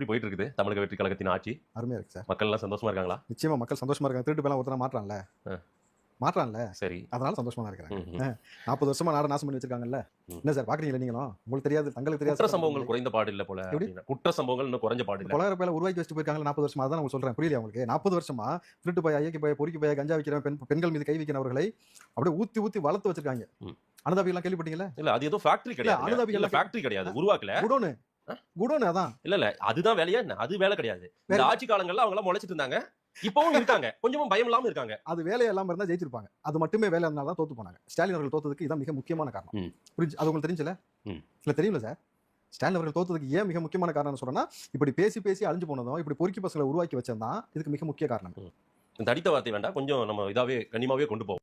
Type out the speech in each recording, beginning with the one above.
எப்படி போயிட்டு இருக்குது தமிழக வெற்றி கழகத்தின் ஆட்சி? அருமையா இருக்கு சார். மக்கள் எல்லாம் சந்தோஷமா இருக்காங்களா? நிச்சயமா மக்கள் சந்தோஷமா இருக்காங்க. திருட்டு பையன் ஒருத்தனா மாற்றான்ல, சரி, அதனால சந்தோஷமா தான் இருக்காங்க. 40 வருஷமா நாட நாசம் பண்ணி வச்சிருக்காங்கல்ல. என்ன சார் பாக்குறீங்களா நீங்களும்? உங்களுக்கு தெரியாது, தங்களுக்கு தெரியாது. குற்ற சம்பவங்கள் குறைந்த பாடு இல்ல போல. குற்ற சம்பவங்கள் இன்னும் குறைஞ்ச பாடு இல்ல. கொலகார பையில உருவாக்கி வச்சுட்டு போயிருக்காங்க 40 வருஷமா. அதான் உங்களுக்கு சொல்றேன், புரியல உங்களுக்கு? 40 வருஷமா திருட்டு பைய, ஐயக்கு பைய, பொறுக்கி பைய, கஞ்சா வைக்கிற பெண்கள் மீது கை வைக்கிறவர்களை அப்படியே ஊத்தி ஊத்தி வளர்த்து வச்சிருக்காங்க. அனுதாபி எல்லாம் கேள்விப்பட்டீங்களா? இல்ல அது ஏதோ ஃபேக்டரி கிடையாது. அனுதாபி இல்ல ஃபேக்டரி கிடையாது, உருவாக்கல. குடோனு அதான். இல்ல அதுதான் வேலையா என்ன? அது வேலை கிடையாது. இந்த ஆட்சி காலங்கள்ல அவங்க எல்லாம் முளைச்சிட்டு இருந்தாங்க, இப்பவும் இருக்காங்க, கொஞ்சமும் பயம் இல்லாம இருக்காங்க. அது வேலையா இல்லாம இருந்தா ஜெயிச்சிருப்பாங்க. அது மட்டுமே வேலை இருந்தா தான் தோத்து போனாங்க. ஸ்டாலின் அவர்கள் தோத்ததுக்கு இதான் மிக முக்கியமான காரணம். புரிஞ்சு? அது உங்களுக்கு தெரிஞ்சல? இல்ல தெரியும்ல சார்? ஸ்டாலின் அவர்கள் தோத்ததுக்கு ஏன் மிக முக்கியமான காரணம் சொல்றேன்னா, இப்படி பேசி பேசி அழிஞ்சு போனதும், இப்படி பொறுக்கி பசங்களை உருவாக்கி வச்சதான் இதுக்கு மிக முக்கிய காரணம். இந்த அடித்த வார்த்தை வேண்டாம், கொஞ்சம் நம்ம இதாவே கண்ணியமாவே கொண்டு போவோம்.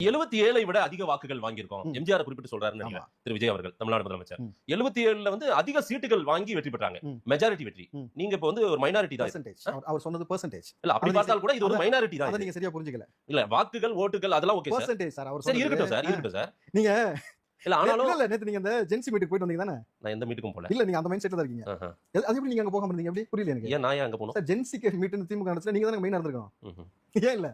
77 விட அதிக வாக்குகள் வாங்கியிருக்கோம். எம்ஜிஆர் குறிப்பிட்டு சொல்றாருன்னு நினைக்கிறேன் திரு விஜய் அவர்கள், தமிழ்நாடு முதலமைச்சர். 77ல வந்து அதிக சீட்டுகள் வாங்கி வெற்றி பெற்றாங்க. மெஜாரிட்டி வெற்றி. நீங்க இப்ப வந்து ஒரு மைனாரிட்டி தான். அவர் சொன்னது பெர்சன்டேஜ். இல்ல அப்படி பார்த்தால் கூட இது ஒரு மைனாரிட்டி தான். அத நீங்க சரியா புரிஞ்சுக்கல. இல்ல வாக்குகள், ஓட்டுகள் அதெல்லாம் ஓகே சார். பெர்சன்டேஜ் சார் அவர் சரி, இருக்கட்டும் சார், இருக்கட்டும் சார். நீங்க இல்ல ஆனாலும் இல்ல நேத்து நீங்க அந்த ஜென்சி மீட்டுக்கு போயிட்டு வந்தீங்க தானே? நான் எந்த மீட்டுக்கும் போல. இல்ல நீங்க அந்த மைண்ட் செட்ல தான் இருக்கீங்க. அது எப்படி நீங்க அங்க போகாம இருந்தீங்க? எப்படி புரியல எனக்கு. ஏன் நான் அங்க போணும்? சார் ஜென்சிக்கு மீட் திமுக நடத்துல நீங்க தான மெயினா இருந்திருக்கோம். ஏன் இல்ல?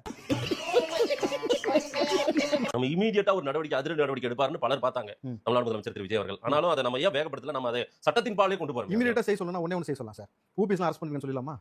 நம்ம இமிடியேட்டா ஒரு நடவடிக்கை, அதிரடி நடவடிக்கை எடுப்பாருன்னு பலர் பார்த்தாங்க தமிழ்நாடு முதலமைச்சர் திரு விஜய் அவர்கள். ஆனாலும் அதை நம்ம ஏன் வேகப்படுத்தல? நம்ம அதை சட்டத்தின் பாலே கொண்டு போறோம். இமிடியேட்டா செய்ய சொல்லணும்னா ஒண்ணே ஒண்ணு செய்ய சொல்லலாம் சார். ஊபிஸ்லாம் அரெஸ்ட் பண்ணுங்கன்னு சொல்லலாமா?